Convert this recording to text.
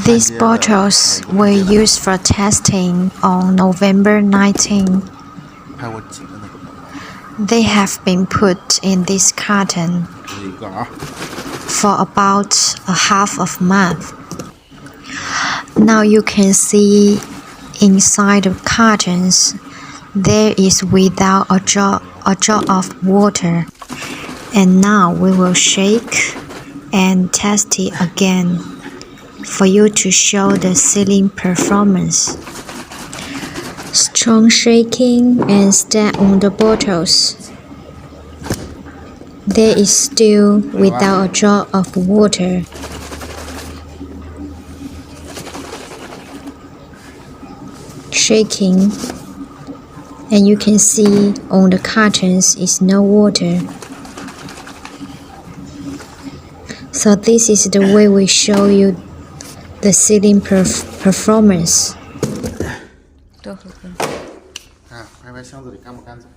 These bottles were used for testing on November 19. They have been put in this carton for about a half of a month. Now you can see inside the cartons there is without a drop of water. And now we will shake and test it again for you to show the sealing performance. Strong shaking and step on the bottles. There is still without a drop of water. Shaking, and you can see on the cartons is no water. So this is the way we show you the sealing performance. 拍拍箱子里干不干净？